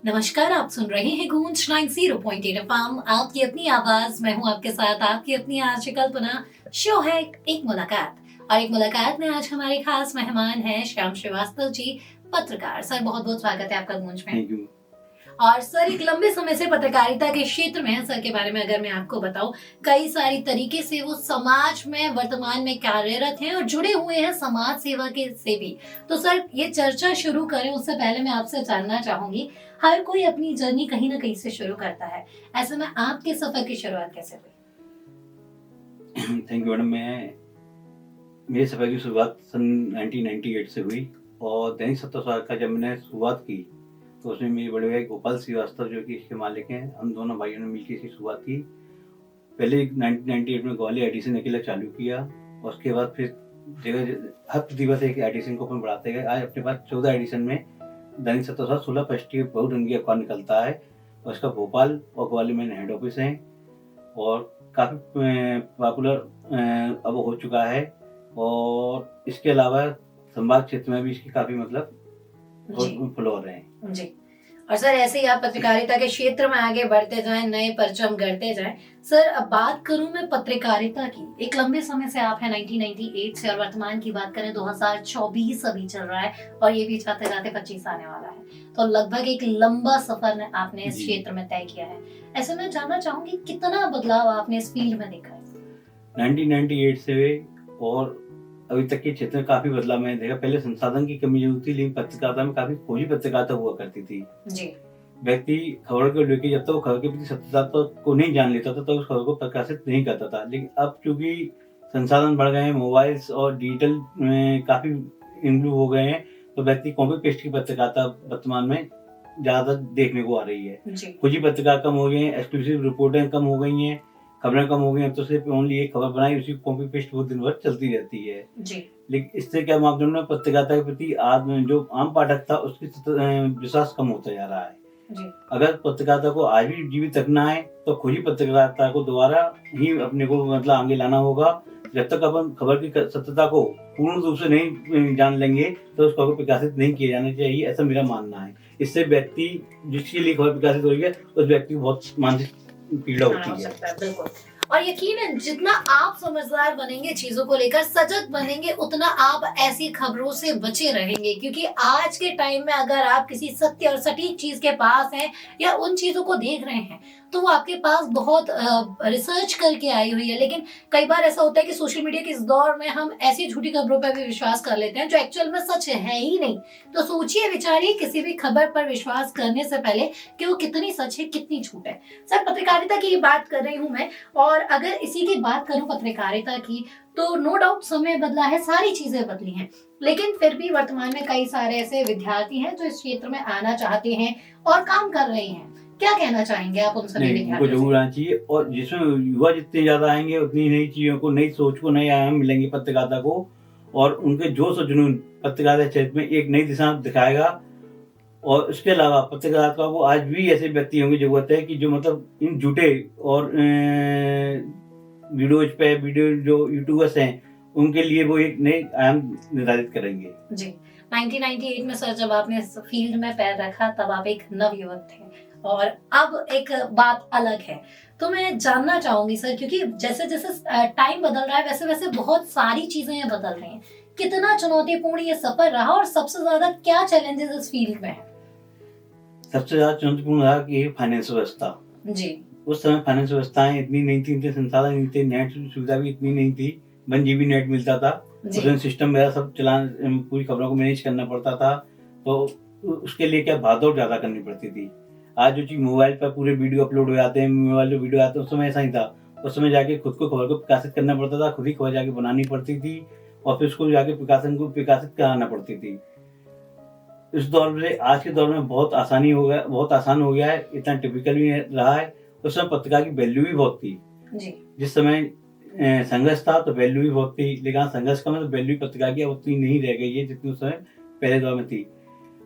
नमस्कार, आप सुन रहे हैं गूंज 90.8 एफएम, आपकी अपनी आवाज। मैं हूं आपके साथ आपकी अपनी आरजे कल्पना। शो है एक मुलाकात, और एक मुलाकात में आज हमारे खास मेहमान हैं श्याम श्रीवास्तव जी, पत्रकार। सर, बहुत बहुत स्वागत है आपका गूंज में। Thank you. और सर, एक लंबे समय से पत्रकारिता के क्षेत्र में है। सर के बारे में अगर मैं आपको बताऊं, कई सारी तरीके से वो समाज में वर्तमान में कार्यरत हैं और जुड़े हुए हैं समाज सेवा के से भी। तो सर, ये चर्चा शुरू करें उससे पहले मैं आपसे जानना चाहूंगी, हर कोई अपनी जर्नी कहीं ना कहीं से शुरू करता है, ऐसे में आपके सफर की शुरुआत कैसे हुई? Thank you madam. मेरे सफर की शुरुआत सन 1998 से हुई और दैनिक सत्ता का जब मैंने शुरुआत की तो उसमें मेरे बड़े भाई गोपाल श्रीवास्तव जो कि इसके मालिक हैं, हम दोनों भाइयों ने मिलकर इसकी शुरुआत की। पहले 1998 में ग्वालियर एडिशन अकेला चालू किया और उसके बाद फिर जगह हर प्रतिभा से एक एडिशन को अपन बढ़ाते गए। आज अपने पास 14 एडिशन में दैनिक सत्ता 16 पृष्ठीय बहुरंगी अखबार निकलता है और इसका भोपाल और ग्वालियर में हेड ऑफिस है और काफ़ी पॉपुलर अब हो चुका है। और इसके अलावा संभाग क्षेत्र में भी इसकी काफ़ी फ्लोर हैं। जी। और सर, ऐसे ही आप पत्रकारिता के क्षेत्र में आगे बढ़ते जाएं, नए परचम गढ़ते जाएं। सर, अब बात करूं मैं पत्रकारिता की, एक लंबे समय से आप हैं 1998 से, और वर्तमान की बात करें 2024 अभी चल रहा है और ये भी जाते जाते 25 आने वाला है। तो लगभग एक लंबा सफर आपने इस क्षेत्र में तय किया है। ऐसे में जानना चाहूंगी, कितना बदलाव आपने इस फील्ड में देखा है? 1998 से और अभी तक के क्षेत्र में काफी बदलाव मैंने देखा। पहले संसाधन की कमी जरूर थी, लेकिन पत्रकारिता में काफी खोजी पत्रकारिता हुआ करती थी। जी। व्यक्ति खबर को लेकर जब तक वो खबर के प्रति सत्यता को नहीं जान लेता था तो उस खबर को प्रकाशित नहीं करता था। लेकिन अब चूंकि संसाधन बढ़ गए हैं, मोबाइल्स और डिजिटल काफी इम्प्रूव हो गए हैं, तो व्यक्ति कॉपी पेस्ट की पत्रकारिता वर्तमान में ज्यादा देखने को आ रही है। खोजी पत्रकार कम हो गए हैं, एक्सक्लूसिव रिपोर्टें कम हो गई हैं, खबरें कम हो गई हैं। तो सिर्फ ओनली एक खबर बनाई, उसी कॉपी पेस्ट वो दिन भर चलती रहती है। जी। लेकिन इससे क्या मापदंड में पत्रकारिता के प्रति जो आम पाठक था उसकी विश्वास कम होता जा रहा है। जी। अगर पत्रकारिता को आज भी जीवित रखना है तो खोजी पत्रकारिता को दोबारा ही अपने को आगे लाना होगा। जब तक अपन खबर की सत्यता को पूर्ण रूप से नहीं जान लेंगे तो उस खबर को प्रकाशित नहीं किया जाना चाहिए, ऐसा मेरा मानना है। इससे व्यक्ति जिसके लिए खबर प्रकाशित हो रही है उस व्यक्ति को बहुत मानसिक पीड़ा होती है। बिल्कुल। और यकीन है, जितना आप समझदार बनेंगे, चीजों को लेकर सजग बनेंगे, उतना आप ऐसी खबरों से बचे रहेंगे। क्योंकि आज के टाइम में अगर आप किसी सत्य और सटीक चीज के पास हैं या उन चीजों को देख रहे हैं तो वो आपके पास बहुत रिसर्च करके आई हुई है। लेकिन कई बार ऐसा होता है कि सोशल मीडिया के इस दौर में हम ऐसी झूठी खबरों पर भी विश्वास कर लेते हैं जो एक्चुअल में सच है ही नहीं। तो सोचिए विचारिए किसी भी खबर पर विश्वास करने से पहले कि वो कितनी सच है, कितनी झूठ है। सर, पत्रकारिता की बात कर रही हूँ मैं, और अगर इसी की बात करूं पत्रकारिता की, तो नो डाउट समय बदला है, सारी चीजें बदली हैं, लेकिन फिर भी वर्तमान में कई सारे ऐसे विद्यार्थी हैं जो इस क्षेत्र में आना चाहते हैं और काम कर रहे हैं। क्या कहना चाहेंगे आप उन सभी विद्यार्थियों को? जरूर आना चाहिए, और जिसमें युवा जितने ज्यादा आएंगे उतनी नई चीजों को, नई सोच को, नए आयाम मिलेंगे पत्रकारिता को, और उनके जोश और जुनून पत्रकारिता क्षेत्र में एक नई दिशा दिखाएगा। और उसके अलावा पत्रकारिता को आज भी ऐसे व्यक्ति होंगे जरूरत है कि जो इन झूठे और वीडियो जो यूट्यूबर्स हैं उनके लिए वो एक नए आयाम निर्धारित करेंगे। जी। 1998 में सर, जब आपने इस फील्ड में पैर रखा तब आप एक नवयुवक थे और अब एक बात अलग है। तो मैं जानना चाहूंगी सर, क्योंकि जैसे जैसे टाइम बदल रहा है वैसे वैसे बहुत सारी चीजें बदल रही हैं, कितना चुनौतीपूर्ण ये सफर रहा और सबसे ज्यादा क्या चैलेंजेस इस फील्ड में है? सबसे ज्यादा चुनौतीपूर्ण रहा कि फाइनेंस व्यवस्था। जी। उस समय फाइनेंस व्यवस्थाएं इतनी नहीं थी, इतने संसाधन नहीं थे, नेट की सुविधा भी इतनी नहीं थी। 1 GB नेट मिलता था, उसमें सिस्टम मेरा सब पूरी खबरों को मैनेज करना पड़ता था, तो उसके लिए क्या भागदौड़ ज्यादा करनी पड़ती थी। आज जो चीज मोबाइल पर पूरे वीडियो अपलोड हो जाते हैं, मोबाइल जो वीडियो आते हैं, उस समय ऐसा ही था। उस समय जाके खुद को खबर को प्रकाशित करना पड़ता था, खुद ही खबर जाके बनानी पड़ती थी और फिर उसको जाके प्रकाशित कराना पड़ती थी। इस दौर से आज के दौर में बहुत आसान हो गया है, इतना टिपिकल भी रहा है। उस समय पत्रकार की वैल्यू भी बहुत थी। जी। जिस समय संघर्ष था तो वैल्यू भी बहुत थी, लेकिन संघर्ष का मतलब वैल्यू पत्रकार की उतनी नहीं रह गई है जितनी उस समय पहले दौर में थी।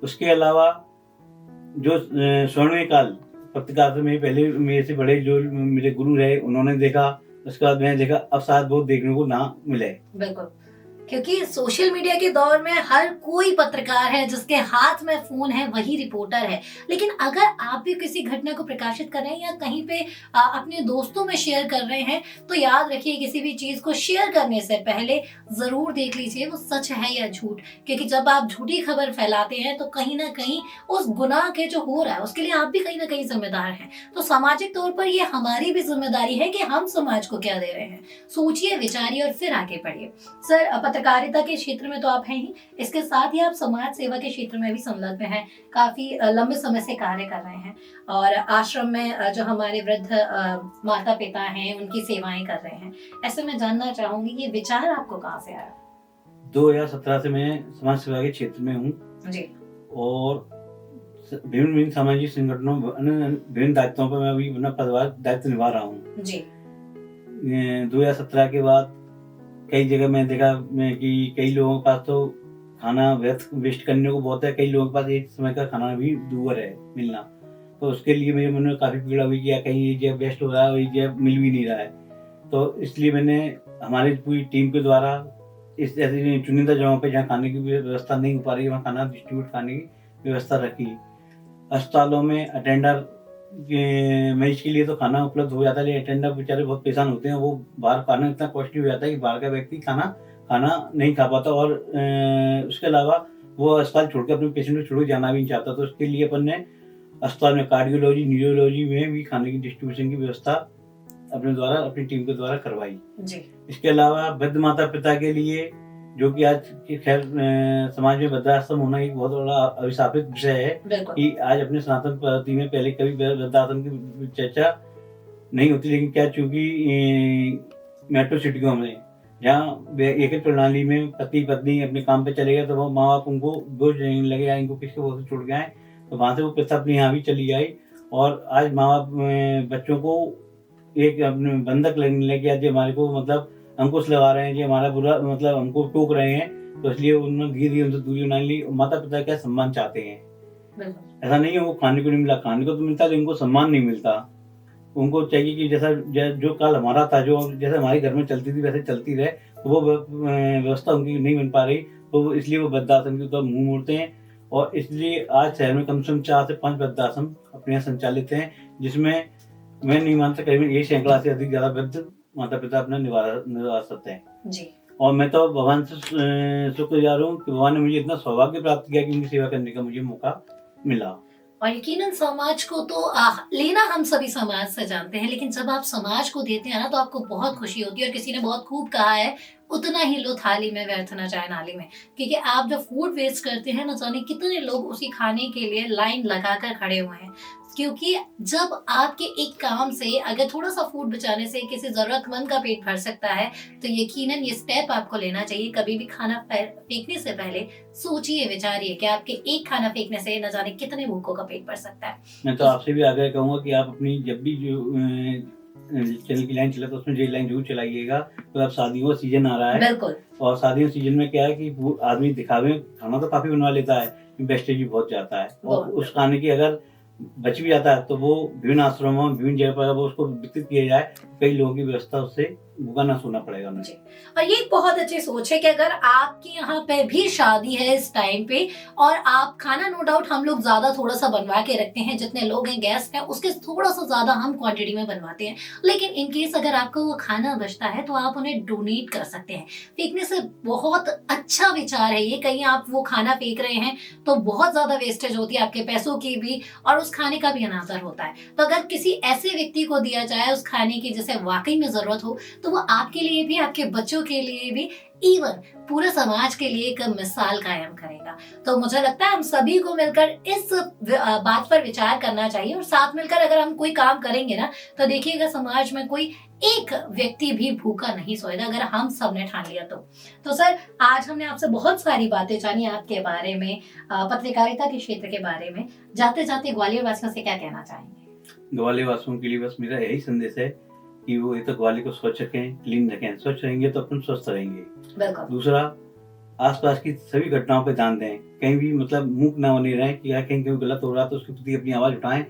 उसके अलावा जो स्वर्णिम काल पत्रकारिता में पहले मेरे से बड़े जो मेरे गुरु रहे उन्होंने देखा, उसके बाद मैंने देखा, अब शायद बहुत देखने को ना मिले। बिल्कुल। क्योंकि सोशल मीडिया के दौर में हर कोई पत्रकार है, जिसके हाथ में फोन है वही रिपोर्टर है। लेकिन अगर आप भी किसी घटना को प्रकाशित कर रहे हैं या कहीं पे अपने दोस्तों में शेयर कर रहे हैं, तो याद रखिए किसी भी चीज को शेयर करने से पहले जरूर देख लीजिए वो सच है या झूठ। क्योंकि जब आप झूठी खबर फैलाते हैं तो कहीं ना कहीं उस गुनाह के जो हो रहा है उसके लिए आप भी कहीं ना कहीं जिम्मेदार हैं। तो सामाजिक तौर पर ये हमारी भी जिम्मेदारी है कि हम समाज को क्या दे रहे हैं। सोचिए, विचारिए और फिर आगे बढ़िए। सर, पत्रकारिता के क्षेत्र में तो आप हैं ही, इसके साथ ही आप समाज सेवा के क्षेत्र में भी संलग्न हैं, काफी लंबे समय से कार्य कर रहे हैं और आश्रम में जो हमारे वृद्ध माता पिता हैं उनकी सेवाएं कर रहे हैं। ऐसे में जानना चाहूंगी ये विचार आपको कहाँ से आया? 2017 से मैं समाज सेवा के क्षेत्र में हूँ जी। और विभिन्न विभिन्न सामाजिक संगठनों विभिन्न दायित्वों पर मैं अभी अपना पदभार दायित्व निभा रहा हूँ जी। 2017 के बाद कई जगह मैं देखा कि कई लोगों के पास तो खाना वेस्ट करने को बहुत है, कई लोगों के पास एक समय का खाना भी दूर है मिलना। तो उसके लिए मेरे मन में काफ़ी पीड़ा हुई कि कहीं ये जब वेस्ट हो रहा है और ये जब मिल भी नहीं रहा है। तो इसलिए मैंने हमारी पूरी टीम के द्वारा इस ऐसी चुनिंदा जगहों पे जहाँ खाने की व्यवस्था नहीं हो पा रही है वहाँ खाना डिस्ट्रीब्यूट करने की व्यवस्था रखी। अस्पतालों में अटेंडर मरीज के लिए तो खाना उपलब्ध हो जाता है, लेकिन अटेंडर बेचारे बहुत परेशान होते हैं। वो बाहर खाना इतना कॉस्टली हो जाता है कि बाहर का व्यक्ति खाना नहीं खा पाता और उसके अलावा वो अस्पताल छोड़ के अपने पेशेंट को छोड़ के जाना भी नहीं चाहता। तो उसके लिए अपन ने अस्पताल में कार्डियोलॉजी, न्यूरोलॉजी में भी खाने की डिस्ट्रीब्यूशन की व्यवस्था अपनी टीम के द्वारा करवाई जी। इसके अलावा वृद्ध माता पिता के लिए, जो कि आज खैर समाज में वृद्धाश्रम होना एक बहुत बड़ा अभिशापित विषय है कि आज अपने सनातन पद्धति में पहले कभी वृद्धाश्रम की चर्चा नहीं होती, लेकिन क्या चूंकि मेट्रो सिटियों में जहाँ एक प्रणाली में पति पत्नी अपने काम पे चले गए तो वो माँ बाप उनको बोझ नहीं लगेगा, इनको किसके बोझ से छूट गए, तो वहाँ से वो प्रथा अपने यहाँ भी चली आई। और आज माँ बाप बच्चों को एक अपने बंधक लगने लगे, आज हमारे को मतलब अंकुश लगा रहे हैं जी, हमारा बुरा मतलब हमको टोक रहे हैं, तो इसलिए उन्होंने धीरे धीरे उनसे दूरी बना ली। माता पिता क्या सम्मान चाहते हैं, ऐसा नहीं है वो खाने को नहीं मिला, खाने को तो मिलता लेकिन उनको सम्मान नहीं मिलता। उनको चाहिए कि जैसा जो काल हमारा था, जो जैसे हमारे घर में चलती थी वैसे चलती रहे, तो वो व्यवस्था उनकी नहीं बन पा रही, तो इसलिए वो वृद्धाश्रम की तरफ मुंह मोड़ते हैं। और इसलिए आज शहर में कम से कम 4 से 5 वृद्धाश्रम अपने यहाँ संचालित हैं, जिसमें मैं नहीं मानता करीबन 1 सैकड़ा से अधिक ज्यादा वृद्ध माता पिता अपना निभा सकते हैं जी। और मैं तो भगवान से शुक्रगुजार हूँ कि भगवान ने मुझे इतना सौभाग्य प्राप्त किया कि उनकी सेवा करने का मुझे मौका मिला। और यकीनन समाज को तो लेना हम सभी समाज से जानते हैं, लेकिन जब आप समाज को देते हैं ना तो आपको बहुत खुशी होती है। और किसी ने बहुत खूब कहा है, उतना ही लो थाली में व्यर्थ न जाए नाली में। क्योंकि आप जब फूड वेस्ट करते हैं, न जाने कितने लोग उसी खाने के लिए लाइन लगाकर खड़े हुए हैं। क्योंकि जब आपके एक काम से अगर थोड़ा सा फूड बचाने से किसी जरूरतमंद का पेट भर सकता है, तो यकीनन ये स्टेप आपको लेना चाहिए। कभी भी खाना फेंकने से पहले सोचिए, विचारिए कि आपके एक खाना फेंकने से न जाने कितने भूखों का पेट भर सकता है। मैं तो आपसे भी आग्रह कहूंगा कि आप अपनी जब भी जो चैनल की लाइन चला तो उसमें ये लाइन जरूर चलाइएगा। तो अब शादियों का सीजन आ रहा है, बिल्कुल, और शादियों सीजन में क्या है कि आदमी दिखावे खाना तो काफी बनवा लेता है, वेस्टेज भी बहुत जाता है। और उस खाने की अगर बच भी जाता है तो वो विभिन्न आश्रमों विभिन्न जगह पर वो उसको वितरित किया जाए, कई लोगों की व्यवस्था उससे भूखा ना सोना पड़ेगा उन्हें। और ये एक बहुत अच्छी सोच है कि अगर आपके यहाँ पे भी शादी है इस टाइम पे और आप खाना, नो डाउट हम लोग ज्यादा थोड़ा सा बनवा के रखते हैं, जितने लोग हैं गेस्ट हैं उसके थोड़ा सा ज्यादा हम क्वांटिटी में बनवाते हैं, लेकिन इन केस अगर आपको वो खाना बचता है तो आप उन्हें डोनेट कर सकते हैं। फेंकने से बहुत अच्छा विचार है ये। कहीं आप वो खाना फेंक रहे हैं तो बहुत ज्यादा वेस्टेज होती है, आपके पैसों की भी और उस खाने का भी अनादर होता है। तो अगर किसी ऐसे व्यक्ति को दिया जाए उस खाने की जिसे वाकई में जरूरत हो, तो वो आपके लिए भी, आपके बच्चों के लिए भी, इवन पूरे समाज के लिए एक मिसाल कायम करेगा। तो मुझे लगता है हम सभी को मिलकर इस बात पर विचार करना चाहिए और साथ मिलकर अगर हम कोई काम करेंगे ना, तो देखिएगा समाज में कोई एक व्यक्ति भी भूखा नहीं सोएगा, अगर हम सब ने ठान लिया तो सर, आज हमने आपसे बहुत सारी बातें जानी आपके बारे में, पत्रकारिता के क्षेत्र के बारे में। जाते जाते ग्वालियर वासियों से क्या कहना चाहेंगे? ग्वालियर वासियों के लिए बस मेरा यही संदेश है कि वो एक तो ग्वालियर को स्वच्छ रखें, क्लीन रखें। स्वच्छ रहेंगे तो अपन स्वस्थ रहेंगे। दूसरा, आसपास की सभी घटनाओं पर ध्यान दें, कहीं भी मतलब मूक ना होने रहे कि यार कहीं गलत हो रहा तो उसके प्रति अपनी आवाज उठाएं।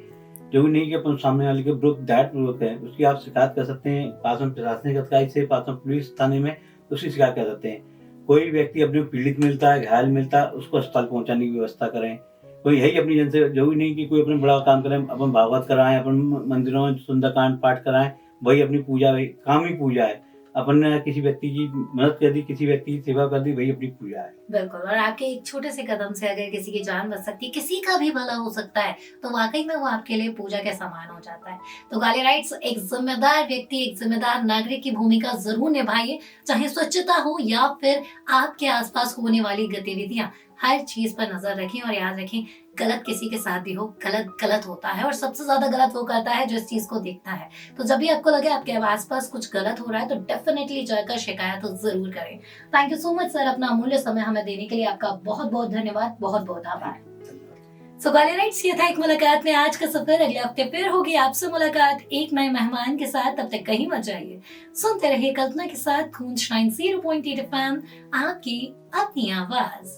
जो भी नहीं कि अपन सामने वाले के विरुद्ध दैट है उसकी आप शिकायत कर सकते हैं पास में प्रशासनिक अधिकारी से, पास में पुलिस थाने में उसकी शिकायत कर सकते हैं। कोई व्यक्ति अपने को पीड़ित मिलता है, घायल मिलता है, उसको अस्पताल पहुँचाने की व्यवस्था करें। कोई है ही अपनी जन से जरूरी नहीं कि कोई अपना बड़ा काम करें, अपन भागवत कराएँ, अपन मंदिरों में सुंदरकांड पाठ कराएँ, वही अपनी पूजा, वही काम ही पूजा है। अपन ने किसी व्यक्ति की मदद कर दी, किसी व्यक्ति की सेवा कर दी, वही अपनी पूजा है। बिल्कुल, और आपके एक छोटे से कदम से अगर किसी की जान बच सकती है, किसी का भी भला हो सकता है, तो वाकई में वो आपके लिए पूजा के समान हो जाता है। तो गाली राइट्स, एक जिम्मेदार व्यक्ति, एक जिम्मेदार नागरिक की भूमिका जरूर निभाइए, चाहे स्वच्छता हो या फिर आपके आसपास होने वाली गतिविधियां, हर चीज पर नजर रखें और याद रखें, गलत किसी के साथ भी हो, गलत गलत होता है और सबसे ज्यादा गलत वो करता है जो इस चीज को देखता है। तो जब भी आपको लगे आपके आसपास कुछ गलत हो रहा है, तो डेफिनेटली जाकर शिकायत तो जरूर करें। Thank you so much sir, अपना अमूल्य समय हमें देने के लिए आपका बहुत बहुत धन्यवाद, बहुत बहुत आभार। सो गाली राइट्स, ये था एक मुलाकात में आज का सफर। अगले हफ्ते फिर होगी आपसे मुलाकात एक नए मेहमान के साथ। तब तक कहीं मत जाइए, सुनते रहिए कल्पना के साथ गूंज 90.8 FM, आपकी अपनी आवाज।